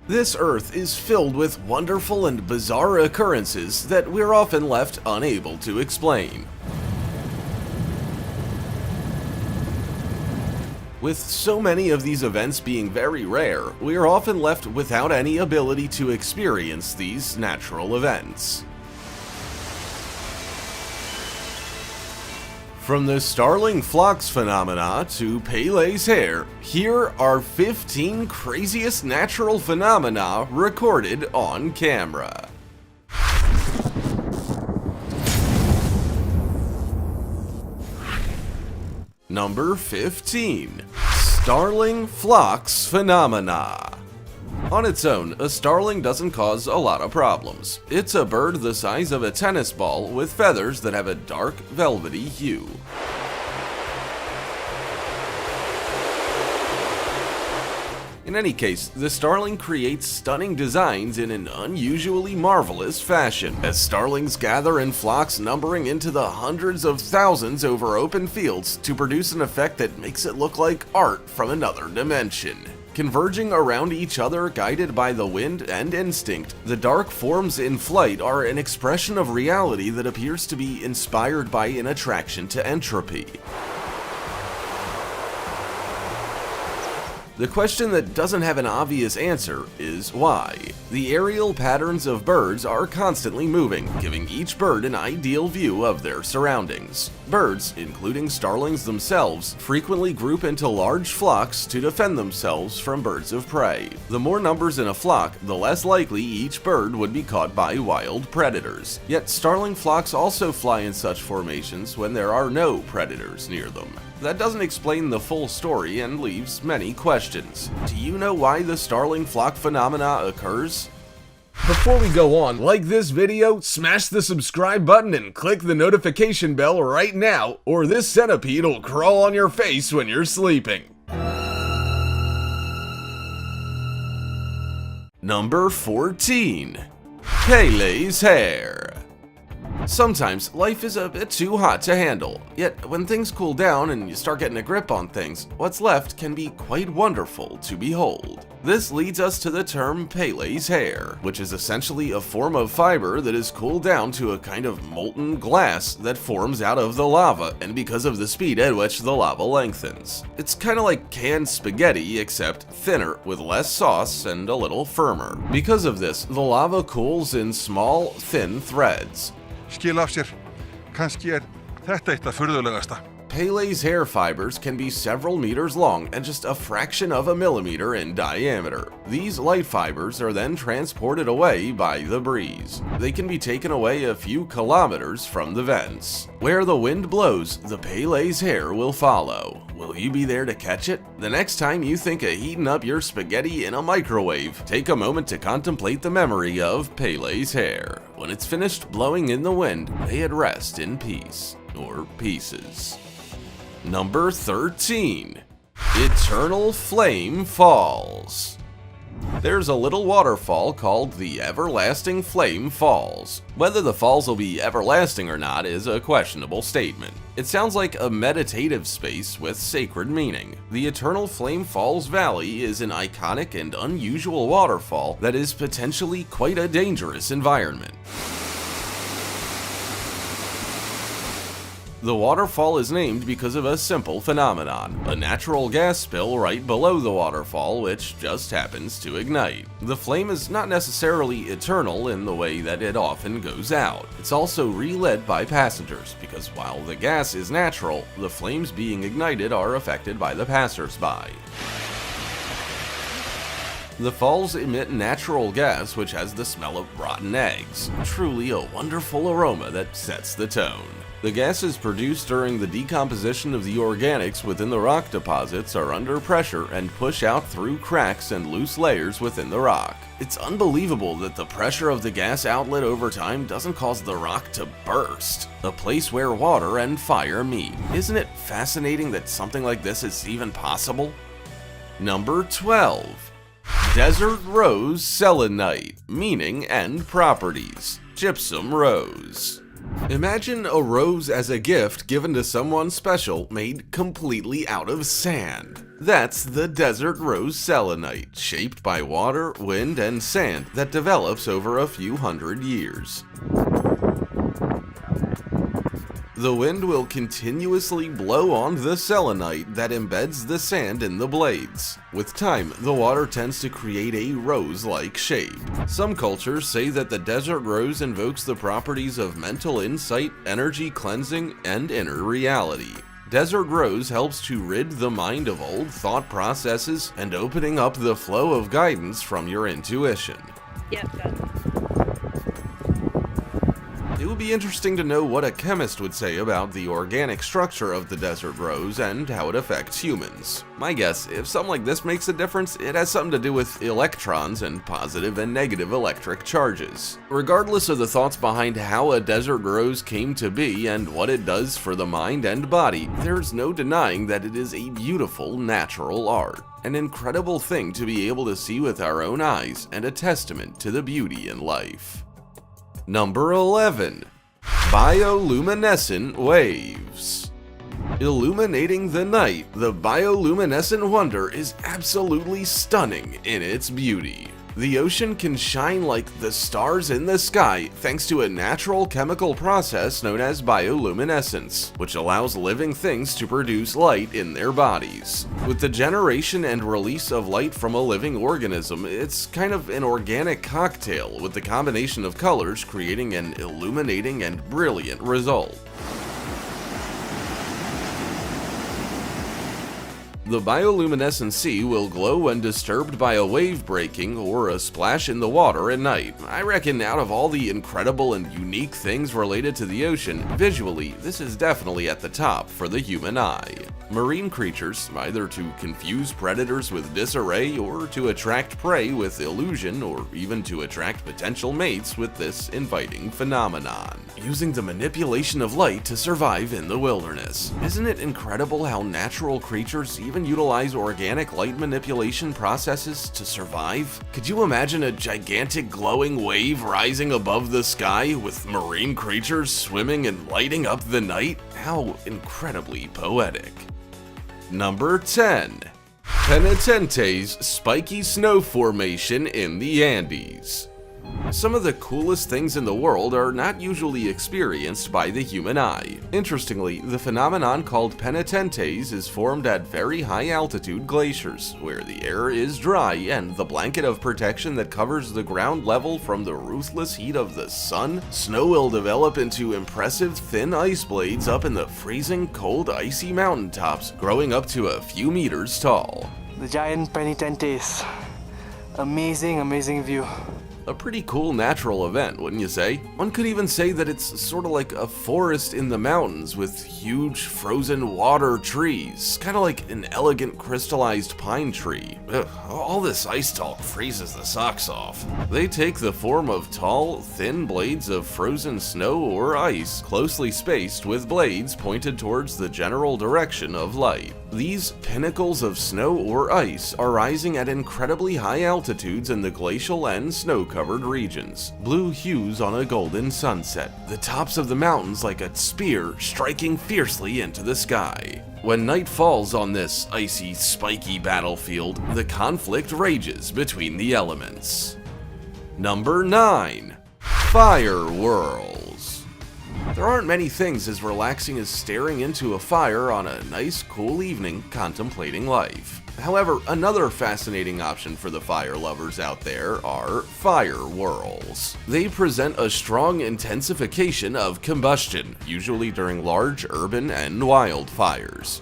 This Earth is filled with wonderful and bizarre occurrences that we're often left unable to explain. With so many of these events being very rare, we are often left without any ability to experience these natural events. From the starling flocks phenomena to Pele's hair, here are 15 craziest natural phenomena recorded on camera. Number 15. Starling flocks phenomena. On its own, a starling doesn't cause a lot of problems. It's a bird the size of a tennis ball with feathers that have a dark, velvety hue. In any case, the starling creates stunning designs in an unusually marvelous fashion, as starlings gather in flocks numbering into the hundreds of thousands over open fields to produce an effect that makes it look like art from another dimension. Converging around each other, guided by the wind and instinct, the dark forms in flight are an expression of reality that appears to be inspired by an attraction to entropy. The question that doesn't have an obvious answer is why. The aerial patterns of birds are constantly moving, giving each bird an ideal view of their surroundings. Birds, including starlings themselves, frequently group into large flocks to defend themselves from birds of prey. The more numbers in a flock, the less likely each bird would be caught by wild predators. Yet starling flocks also fly in such formations when there are no predators near them. That doesn't explain the full story and leaves many questions. Do you know why the starling flock phenomena occurs? Before we go on, like this video, smash the subscribe button and click the notification bell right now, or this centipede will crawl on your face when you're sleeping. Number 14. Pele's hair. Sometimes life is a bit too hot to handle, yet when things cool down and you start getting a grip on things, what's left can be quite wonderful to behold. This leads us to the term Pele's hair, which is essentially a form of fiber that is cooled down to a kind of molten glass that forms out of the lava, and because of the speed at which the lava lengthens. It's kinda like canned spaghetti, except thinner, with less sauce and a little firmer. Because of this, the lava cools in small, thin threads. Skil af sér, kannski þetta eitt af furðulegasta. Pele's hair fibers can be several meters long and just a fraction of a millimeter in diameter. These light fibers are then transported away by the breeze. They can be taken away a few kilometers from the vents. Where the wind blows, the Pele's hair will follow. Will you be there to catch it? The next time you think of heating up your spaghetti in a microwave, take a moment to contemplate the memory of Pele's hair. When it's finished blowing in the wind, lay it rest in peace, or pieces. Number 13. Eternal Flame Falls. There's a little waterfall called the Everlasting Flame Falls. Whether the falls will be everlasting or not is a questionable statement. It sounds like a meditative space with sacred meaning. The Eternal Flame Falls Valley is an iconic and unusual waterfall that is potentially quite a dangerous environment. The waterfall is named because of a simple phenomenon, a natural gas spill right below the waterfall which just happens to ignite. The flame is not necessarily eternal in the way that it often goes out. It's also relit by passengers because while the gas is natural, the flames being ignited are affected by the passersby. The falls emit natural gas which has the smell of rotten eggs, truly a wonderful aroma that sets the tone. The gases produced during the decomposition of the organics within the rock deposits are under pressure and push out through cracks and loose layers within the rock. It's unbelievable that the pressure of the gas outlet over time doesn't cause the rock to burst, a place where water and fire meet. Isn't it fascinating that something like this is even possible? Number 12. Desert Rose Selenite, meaning and properties. Gypsum rose. Imagine a rose as a gift given to someone special made completely out of sand. That's the desert rose selenite, shaped by water, wind, and sand that develops over a few hundred years. The wind will continuously blow on the selenite that embeds the sand in the blades. With time, the water tends to create a rose-like shape. Some cultures say that the desert rose invokes the properties of mental insight, energy cleansing, and inner reality. Desert rose helps to rid the mind of old thought processes and opening up the flow of guidance from your intuition. Yep, got it. It would be interesting to know what a chemist would say about the organic structure of the desert rose and how it affects humans. My guess, if something like this makes a difference, it has something to do with electrons and positive and negative electric charges. Regardless of the thoughts behind how a desert rose came to be and what it does for the mind and body, there's no denying that it is a beautiful natural art. An incredible thing to be able to see with our own eyes and a testament to the beauty in life. Number 11. Bioluminescent waves. Illuminating the night, the bioluminescent wonder is absolutely stunning in its beauty. The ocean can shine like the stars in the sky thanks to a natural chemical process known as bioluminescence, which allows living things to produce light in their bodies. With the generation and release of light from a living organism, it's kind of an organic cocktail with the combination of colors creating an illuminating and brilliant result. The bioluminescent sea will glow when disturbed by a wave breaking or a splash in the water at night. I reckon out of all the incredible and unique things related to the ocean, visually, this is definitely at the top for the human eye. Marine creatures, either to confuse predators with disarray or to attract prey with illusion or even to attract potential mates with this inviting phenomenon, using the manipulation of light to survive in the wilderness. Isn't it incredible how natural creatures even utilize organic light manipulation processes to survive? Could you imagine a gigantic glowing wave rising above the sky with marine creatures swimming and lighting up the night? How incredibly poetic. Number 10. Penitente's spiky snow formation in the Andes. Some of the coolest things in the world are not usually experienced by the human eye. Interestingly, the phenomenon called penitentes is formed at very high altitude glaciers, where the air is dry and the blanket of protection that covers the ground level from the ruthless heat of the sun, snow will develop into impressive thin ice blades up in the freezing cold icy mountaintops, growing up to a few meters tall. The giant penitentes. Amazing, amazing view. A pretty cool natural event, wouldn't you say? One could even say that it's sort of like a forest in the mountains with huge frozen water trees, kind of like an elegant crystallized pine tree. Ugh, all this ice talk freezes the socks off. They take the form of tall, thin blades of frozen snow or ice, closely spaced with blades pointed towards the general direction of light. These pinnacles of snow or ice are rising at incredibly high altitudes in the glacial and snow-covered regions. Blue hues on a golden sunset, the tops of the mountains like a spear striking fiercely into the sky. When night falls on this icy, spiky battlefield, the conflict rages between the elements. Number 9. Fire Whirls. There aren't many things as relaxing as staring into a fire on a nice, cool evening contemplating life. However, another fascinating option for the fire lovers out there are fire whirls. They present a strong intensification of combustion, usually during large urban and wildfires.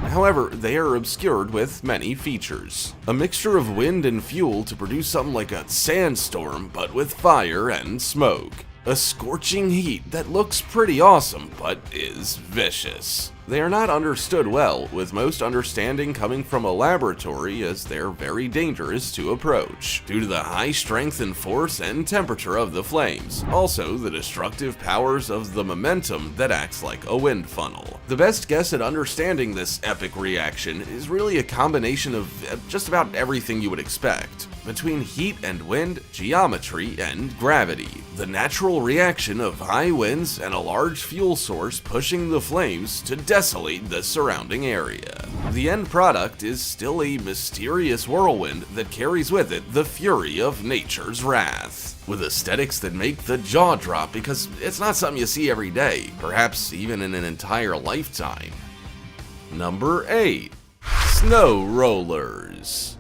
However, they are obscured with many features. A mixture of wind and fuel to produce something like a sandstorm, but with fire and smoke. A scorching heat that looks pretty awesome, but is vicious. They are not understood well, with most understanding coming from a laboratory as they're very dangerous to approach, due to the high strength and force and temperature of the flames, also the destructive powers of the momentum that acts like a wind funnel. The best guess at understanding this epic reaction is really a combination of just about everything you would expect. between heat and wind, geometry, and gravity. The natural reaction of high winds and a large fuel source pushing the flames to desolate the surrounding area. The end product is still a mysterious whirlwind that carries with it the fury of nature's wrath, with aesthetics that make the jaw drop because it's not something you see every day, perhaps even in an entire lifetime. Number 8. Snow rollers.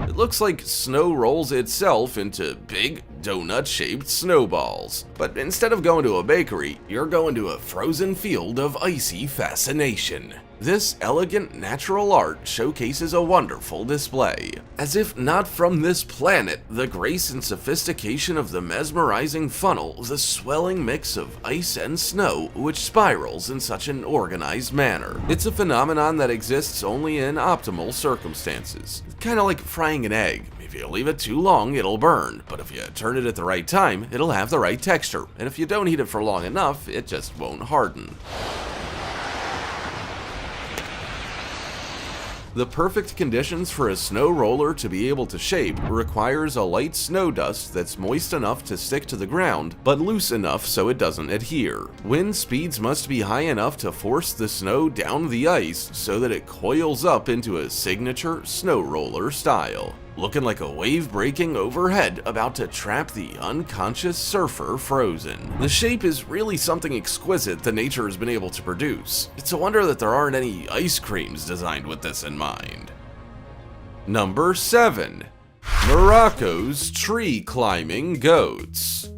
It looks like snow rolls itself into big, donut-shaped snowballs. But instead of going to a bakery, you're going to a frozen field of icy fascination. This elegant natural art showcases a wonderful display. As if not from this planet, the grace and sophistication of the mesmerizing funnel is a swelling mix of ice and snow which spirals in such an organized manner. It's a phenomenon that exists only in optimal circumstances. Kinda like frying an egg. If you leave it too long, it'll burn, but if you turn it at the right time, it'll have the right texture, and if you don't heat it for long enough, it just won't harden. The perfect conditions for a snow roller to be able to shape requires a light snow dust that's moist enough to stick to the ground, but loose enough so it doesn't adhere. Wind speeds must be high enough to force the snow down the ice so that it coils up into a signature snow roller style, looking like a wave breaking overhead about to trap the unconscious surfer frozen. The shape is really something exquisite that nature has been able to produce. It's a wonder that there aren't any ice creams designed with this in mind. Number 7. Morocco's tree climbing goats.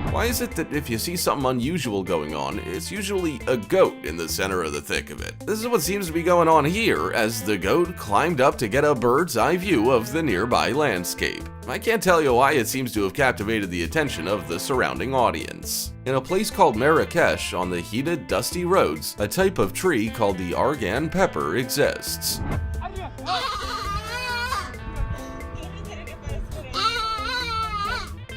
Why is it that if you see something unusual going on, it's usually a goat in the center of the thick of it? This is what seems to be going on here, as the goat climbed up to get a bird's eye view of the nearby landscape. I can't tell you why it seems to have captivated the attention of the surrounding audience. In a place called Marrakesh on the heated, dusty roads, a type of tree called the argan pepper exists.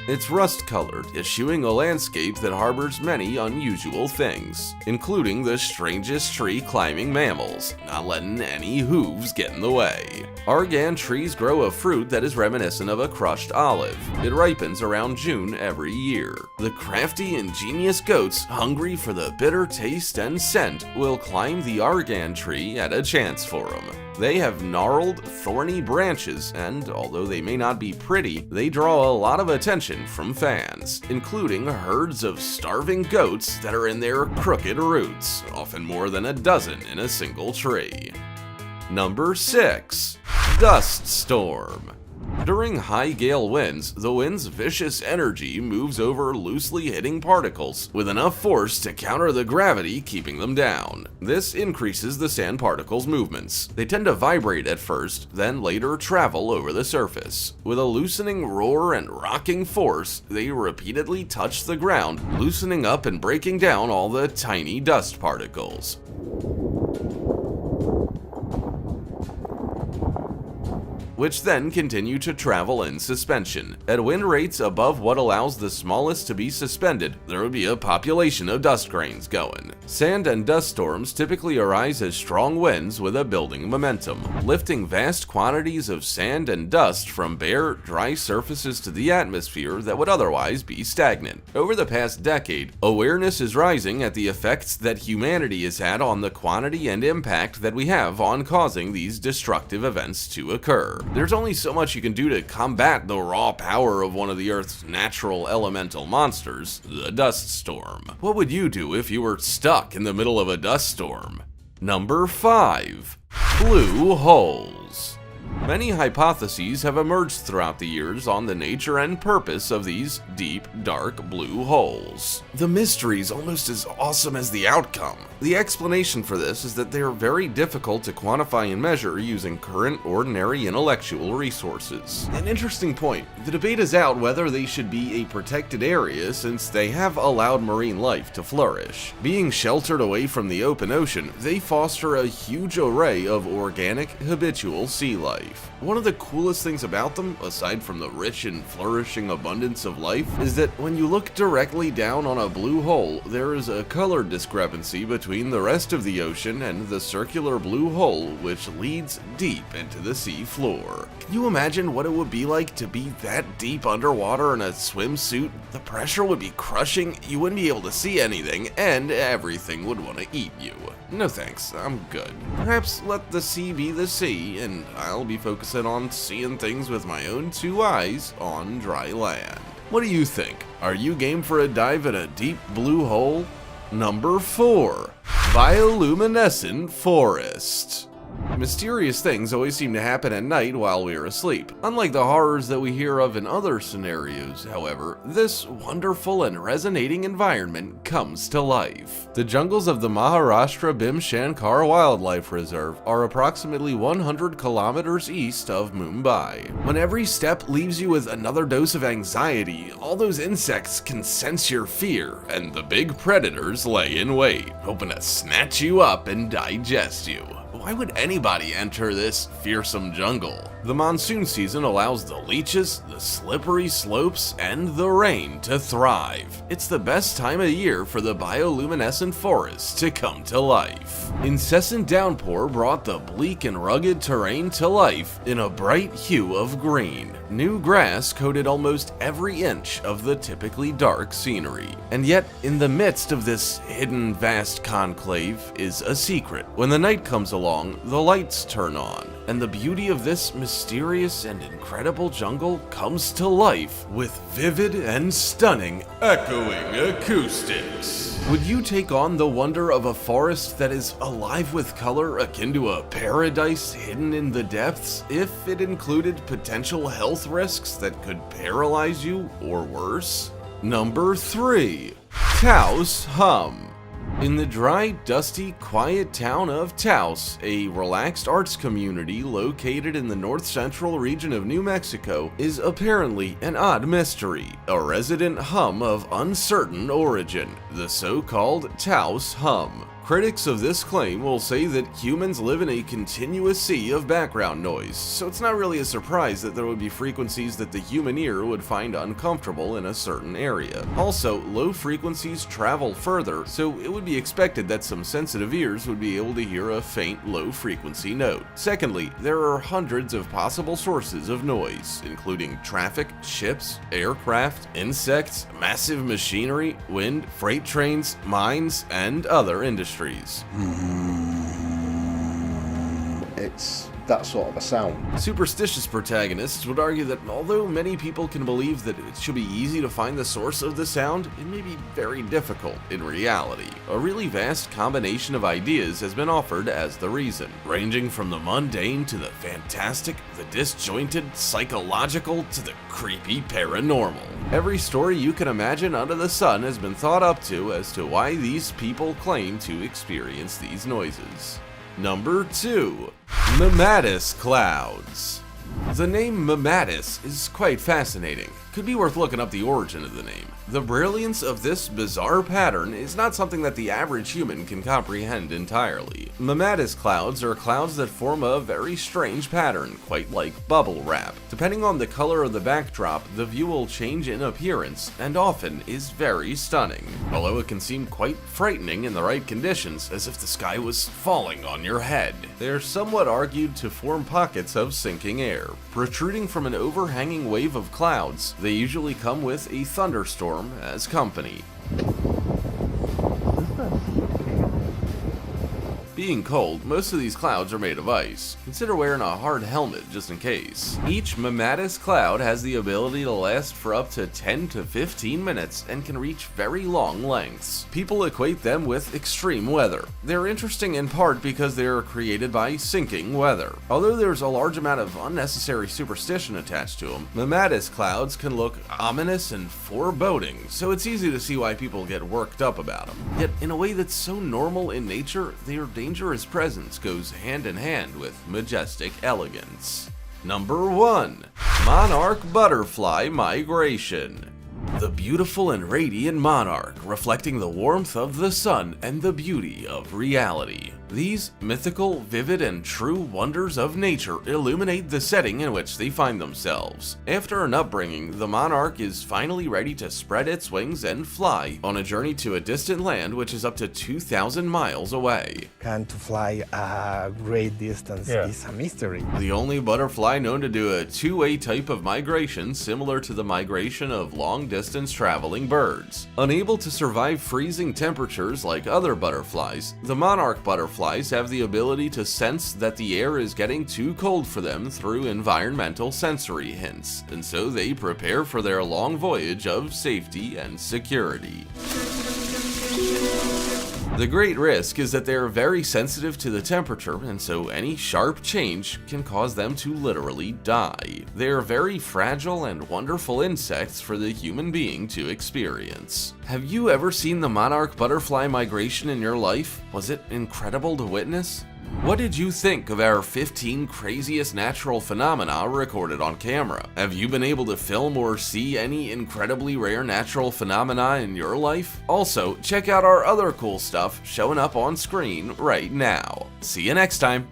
It's rust-colored, eschewing a landscape that harbors many unusual things, including the strangest tree-climbing mammals, not letting any hooves get in the way. Argan trees grow a fruit that is reminiscent of a crushed olive. It ripens around June every year. The crafty, ingenious goats, hungry for the bitter taste and scent, will climb the argan tree at a chance for them. They have gnarled, thorny branches, and although they may not be pretty, they draw a lot of attention from fans, including herds of starving goats that are in their crooked roots, often more than a dozen in a single tree. Number 6. Dust storm. During high gale winds, the wind's vicious energy moves over loosely hitting particles with enough force to counter the gravity keeping them down. This increases the sand particles' movements. They tend to vibrate at first, then later travel over the surface. With a loosening roar and rocking force, they repeatedly touch the ground, loosening up and breaking down all the tiny dust particles, which then continue to travel in suspension. At wind rates above what allows the smallest to be suspended, there would be a population of dust grains going. Sand and dust storms typically arise as strong winds with a building momentum, lifting vast quantities of sand and dust from bare, dry surfaces to the atmosphere that would otherwise be stagnant. Over the past decade, awareness is rising at the effects that humanity has had on the quantity and impact that we have on causing these destructive events to occur. There's only so much you can do to combat the raw power of one of the Earth's natural elemental monsters, the dust storm. What would you do if you were stuck in the middle of a dust storm? Number 5. Blue holes. Many hypotheses have emerged throughout the years on the nature and purpose of these deep, dark blue holes. The mystery is almost as awesome as the outcome. The explanation for this is that they are very difficult to quantify and measure using current ordinary intellectual resources. An interesting point, the debate is out whether they should be a protected area since they have allowed marine life to flourish. Being sheltered away from the open ocean, they foster a huge array of organic, habitual sea life. life. One of the coolest things about them, aside from the rich and flourishing abundance of life, is that when you look directly down on a blue hole, there is a color discrepancy between the rest of the ocean and the circular blue hole which leads deep into the sea floor. Can you imagine what it would be like to be that deep underwater in a swimsuit? The pressure would be crushing, you wouldn't be able to see anything, and everything would want to eat you. No thanks, I'm good. Perhaps let the sea be the sea, and I'll be focusing on seeing things with my own two eyes on dry land. What do you think? Are you game for a dive in a deep blue hole? Number 4. Bioluminescent Forest. Mysterious things always seem to happen at night while we are asleep. Unlike the horrors that we hear of in other scenarios, however, this wonderful and resonating environment comes to life. The jungles of the Maharashtra Bhim-Shankar Wildlife Reserve are approximately 100 kilometers east of Mumbai. When every step leaves you with another dose of anxiety, all those insects can sense your fear, and the big predators lay in wait, hoping to snatch you up and digest you. Why would anybody enter this fearsome jungle? The monsoon season allows the leeches, the slippery slopes, and the rain to thrive. It's the best time of year for the bioluminescent forest to come to life. Incessant downpour brought the bleak and rugged terrain to life in a bright hue of green. New grass coated almost every inch of the typically dark scenery. And yet, in the midst of this hidden vast conclave is a secret. When the night comes along, the lights turn on, and the beauty of this mysterious and incredible jungle comes to life with vivid and stunning echoing acoustics. Would you take on the wonder of a forest that is alive with color akin to a paradise hidden in the depths if it included potential health risks that could paralyze you or worse? Number 3. Taos Hum. In the dry, dusty, quiet town of Taos, a relaxed arts community located in the north-central region of New Mexico, is apparently an odd mystery, a resident hum of uncertain origin, the so-called Taos Hum. Critics of this claim will say that humans live in a continuous sea of background noise, so it's not really a surprise that there would be frequencies that the human ear would find uncomfortable in a certain area. Also, low frequencies travel further, so it would be expected that some sensitive ears would be able to hear a faint low-frequency note. Secondly, there are hundreds of possible sources of noise, including traffic, ships, aircraft, insects, massive machinery, wind, freight trains, mines, and other industries. It's that sort of a sound. Superstitious protagonists would argue that although many people can believe that it should be easy to find the source of the sound, it may be very difficult in reality. A really vast combination of ideas has been offered as the reason, ranging from the mundane to the fantastic, the disjointed, psychological, to the creepy paranormal. Every story you can imagine under the sun has been thought up to as to why these people claim to experience these noises. Number 2. Mammatus Clouds. The name Mammatus is quite fascinating. Could be worth looking up the origin of the name. The brilliance of this bizarre pattern is not something that the average human can comprehend entirely. Mammatus clouds are clouds that form a very strange pattern, quite like bubble wrap. Depending on the color of the backdrop, the view will change in appearance, and often is very stunning. Although it can seem quite frightening in the right conditions, as if the sky was falling on your head. They are somewhat argued to form pockets of sinking air. Protruding from an overhanging wave of clouds, they usually come with a thunderstorm as company. Being cold, most of these clouds are made of ice. Consider wearing a hard helmet just in case. Each Mammatus cloud has the ability to last for up to 10 to 15 minutes and can reach very long lengths. People equate them with extreme weather. They're interesting in part because they are created by sinking weather. Although there's a large amount of unnecessary superstition attached to them, Mammatus clouds can look ominous and foreboding, so it's easy to see why people get worked up about them. Yet in a way that's so normal in nature, they are dangerous presence goes hand in hand with majestic elegance. Number 1. Monarch Butterfly Migration. The beautiful and radiant monarch, reflecting the warmth of the sun and the beauty of reality. These mythical, vivid, and true wonders of nature illuminate the setting in which they find themselves. After an upbringing, the monarch is finally ready to spread its wings and fly on a journey to a distant land which is up to 2,000 miles away. Can to fly a great distance is a mystery. The only butterfly known to do a two-way type of migration similar to the migration of long-distance traveling birds. Unable to survive freezing temperatures like other butterflies, the monarch butterflies have the ability to sense that the air is getting too cold for them through environmental sensory hints, and so they prepare for their long voyage of safety and security. The great risk is that they are very sensitive to the temperature, and so any sharp change can cause them to literally die. They are very fragile and wonderful insects for the human being to experience. Have you ever seen the monarch butterfly migration in your life? Was it incredible to witness? What did you think of our 15 craziest natural phenomena recorded on camera? Have you been able to film or see any incredibly rare natural phenomena in your life? Also, check out our other cool stuff showing up on screen right now. See you next time!